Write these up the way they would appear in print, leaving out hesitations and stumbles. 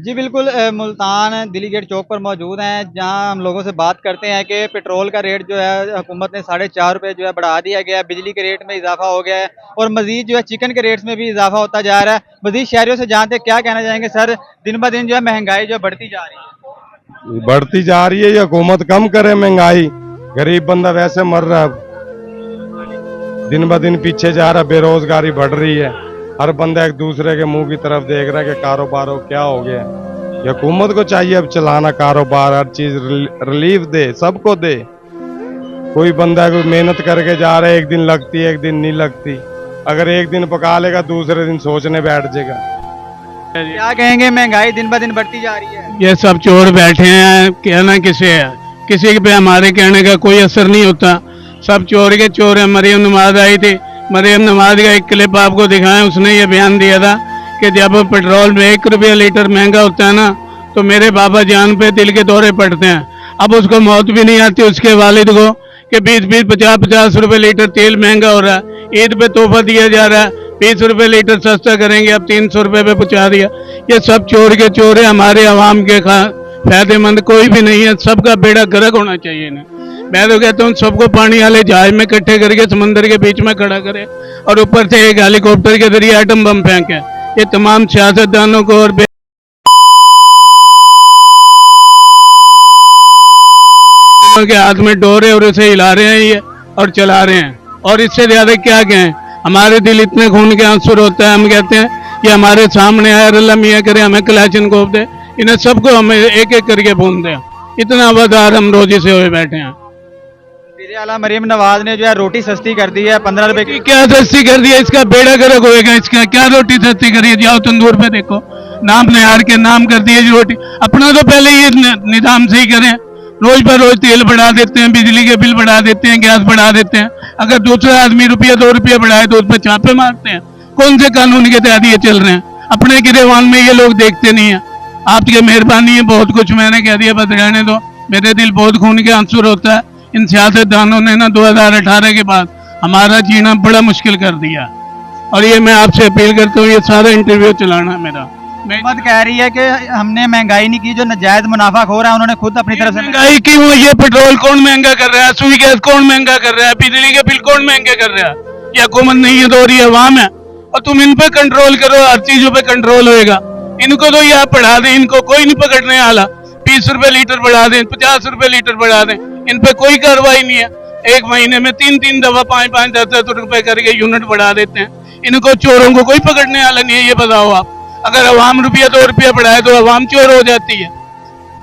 जी बिल्कुल, मुल्तान दिल्ली गेट चौक पर मौजूद हैं, जहां हम लोगों से बात करते हैं कि पेट्रोल का रेट जो है हुकूमत ने ₹4.5 जो है बढ़ा दिया गया है, बिजली के रेट में इजाफा हो गया है और मजीद जो है चिकन के रेट्स में भी इजाफा होता जा रहा है। मजीद शहरियों से जानते हैं क्या कहना चाहेंगे सर, दिन ब दिन जो है महंगाई जो बढ़ती जा रही बढ़ती जा रही है। ये हुकूमत कम करे महंगाई, गरीब बंदा वैसे मर रहा है, दिन ब दिन पीछे जा रहा है, बेरोजगारी बढ़ रही है। हर बंदा एक दूसरे के मुंह की तरफ देख रहा है कि कारोबार हो क्या हो गया। ये हुकूमत को चाहिए अब चलाना कारोबार, हर चीज रिलीफ दे, सबको दे। कोई बंदा कोई मेहनत करके जा रहा है, एक दिन लगती है एक दिन नहीं लगती। अगर एक दिन पका लेगा दूसरे दिन सोचने बैठ जाएगा। है। क्या कहेंगे, महंगाई दिन ब दिन बढ़ती जा रही है। ये सब चोर बैठे हैं, कहना किसे है, किसी पे हमारे कहने का कोई असर नहीं होता। सब चोर के चोर है। मरियम नवाज आई थी, मरियम नवाज का एक क्लिप आपको दिखाएं, उसने ये बयान दिया था कि जब पेट्रोल में ₹1 लीटर महंगा होता है ना, तो मेरे बाबा जान पे दिल के दौरे पड़ते हैं। अब उसको मौत भी नहीं आती उसके वालिद को कि 20-20, 50-50 रुपए लीटर तेल महंगा हो रहा है। ईद पे तोहफा दिया जा रहा है, 20 रुपए लीटर सस्ता करेंगे, अब 300 रुपए पे पहुंचा दिया। ये सब चोर के चोर है, हमारे अवाम के फायदेमंद कोई भी नहीं है। सबका बेड़ा गर्क होना चाहिए इन्हें। मैं तो कहता हूँ सबको पानी वाले जहाज में इकट्ठे करके समंदर के बीच में खड़ा करे और ऊपर से एक हेलीकॉप्टर के जरिए एटम बम फेंके। ये तमाम सियासतदानों को और के हाथ में डोर है और उसे हिला रहे हैं ये और चला रहे हैं। और इससे ज्यादा क्या कहें, हमारे दिल इतने खून के आंसू होता है। हम कहते हैं कि हमारे सामने आए, अल्लाह मियाँ करे हमें कलाशिनकोव दे, इन्हें सबको हमें एक एक करके भून दे। इतना वफादार हम रोजी से हुए बैठे हैं। वज़ीर आला मरियम नवाज ने जो है रोटी सस्ती कर दी है, ₹15 की। क्या सस्ती कर दिया, इसका बेड़ा गर्क होएगा। इसका क्या रोटी सस्ती करी, जाओ तंदूर पे देखो, नाम निहार के नाम कर दिए रोटी। अपना तो पहले ये निजाम सही करें। रोज पर रोज तेल बढ़ा देते हैं, बिजली के बिल बढ़ा देते हैं, गैस बढ़ा देते हैं। अगर दूसरा आदमी ₹1-2 बढ़ाए तो उस पर छापे मारते हैं। कौन से कानून के तहत ये चल रहे हैं? अपने गिरेवान में ये लोग देखते नहीं है। आपकी मेहरबानी है, बहुत कुछ मैंने कह दिया, बस रहने दो। मेरे दिल बहुत खून के आंसू होता है। इन सियासतदानों ने ना 2018 के बाद हमारा जीना बड़ा मुश्किल कर दिया। और ये मैं आपसे अपील करता हूँ, ये सारा इंटरव्यू चलाना मेरा। हुकूमत कह रही है कि हमने महंगाई नहीं की, जो नाजायज मुनाफा खो रहा है उन्होंने खुद अपनी तरफ से महंगाई की वो, ये पेट्रोल कौन महंगा कर रहा है, सुई गैस कौन महंगा कर रहा है, बिजली के बिल कौन महंगे कर रहा है? ये हुकूमत नहीं है तो, और ये अवाम है। और तुम इन पे कंट्रोल करो, हर चीजों पे कंट्रोल होएगा। इनको तो ये आप बढ़ा दें, इनको कोई नहीं पकड़ने वाला। 20 रुपए लीटर बढ़ा दें, 50 रुपए लीटर बढ़ा दें, इन पे कोई कार्रवाई नहीं है। एक महीने में 3-3 दफा 5-5, 10-10 रुपए करके यूनिट बढ़ा देते हैं। इनको चोरों को कोई पकड़ने वाला नहीं है। ये बताओ आप, अगर अवाम ₹2 बढ़ाए तो अवाम चोर हो जाती है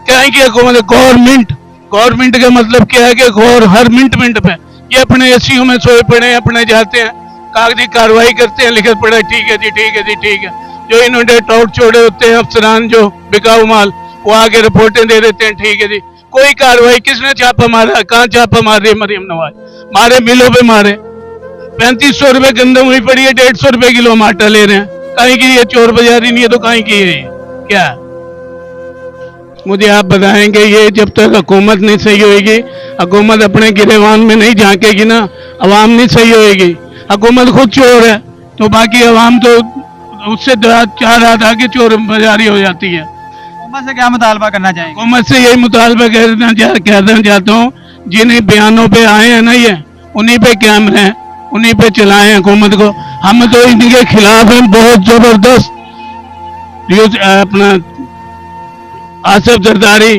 क्या है कि हुकूमत गवर्नमेंट का मतलब क्या है कि गौर हर मिनट पे ये अपने एसीओ में सोए पड़े, अपने जाते हैं, कागजी कार्रवाई करते हैं, लिखत पड़े ठीक है जी, ठीक है जी, ठीक है। जो इन्होंने टॉट छोड़े होते हैं अफसरान, जो बिकाऊ माल, वो आगे रिपोर्टें दे देते हैं, ठीक है जी। कोई कार्रवाई, किसने छापा मारा? कहाँ छापा मार रही है मरियम नवाज? मारे मिलों पे मारे। 3500 रुपए गंदम हुई पड़ी है, 150 रुपए किलो हम आटा ले रहे हैं। कहीं की ये चोर बाजारी नहीं है तो कहीं की है क्या? मुझे आप बताएंगे, ये जब तक हुकूमत नहीं सही होगी, हुकूमत अपने गिरेवान में नहीं झांकेगी ना, अवाम नहीं सही होएगी। हुकूमत खुद चोर है तो बाकी अवाम तो उससे 4 हाथ आगे चोर बाजारी हो जाती है। हुकूमत से क्या मुतालबा करना चाहिए? हुकूमत से यही मुतालबा कहना चाहता हूँ, जिन बयानों पे आए हैं ना ये, उन्हीं पे कायम रहें, उन्हीं पे चलाएं हुकूमत को। हम तो इनके खिलाफ हैं बहुत जबरदस्त। अपना आसिफ जरदारी,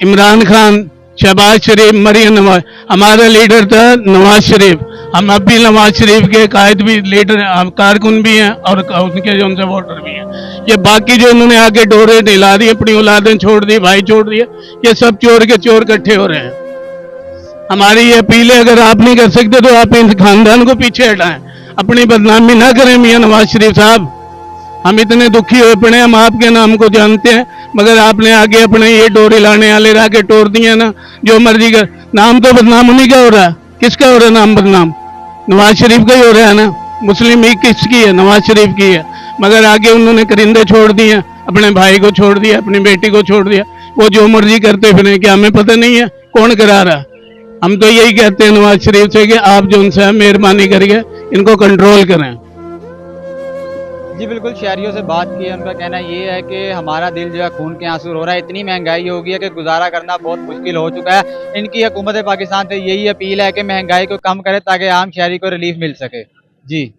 इमरान खान, शहबाज शरीफ, मरियम नवाज, हमारा लीडर था नवाज शरीफ। हम अब भी नवाज शरीफ के कायद भी लीडर, कारकुन भी हैं और उनके जो उनसे वोटर भी हैं। ये बाकी जो उन्होंने आगे डोरे दिला दी, अपनी औलादें छोड़ दी, भाई छोड़ दिए, ये सब चोर के चोर इकट्ठे हो रहे हैं। हमारी ये अपील है, अगर आप नहीं कर सकते तो आप इन खानदान को पीछे हटाएं, अपनी बदनामी ना करें। मियां नवाज शरीफ साहब, हम इतने दुखी हुए पड़े, हम आपके नाम को जानते हैं, मगर आपने आगे अपने ये डोरी लाने वाले राके टोर दिए ना, जो मर्जी कर। नाम तो बदनाम उन्हीं का हो रहा है। किसका हो रहा है नाम बदनाम? नवाज शरीफ का ही हो रहा है ना। मुस्लिम लीग किसकी है? नवाज शरीफ की है। मगर आगे उन्होंने करिंदे छोड़ दिए, अपने भाई को छोड़ दिया, अपनी बेटी को छोड़ दिया, वो जो मर्जी करते फिर। क्या हमें पता नहीं है कौन करा रहा? हम तो यही कहते हैं नवाज शरीफ से कि आप जो उनसे मेहरबानी करके इनको कंट्रोल करें। जी बिल्कुल, शहरियों से बात की है, उनका कहना ये है कि हमारा दिल जो है खून के आंसू रो रहा है, इतनी महंगाई हो गई है कि गुज़ारा करना बहुत मुश्किल हो चुका है। इनकी हुकूमत पाकिस्तान से यही अपील है कि महंगाई को कम करे ताकि आम शहरी को रिलीफ मिल सके। जी।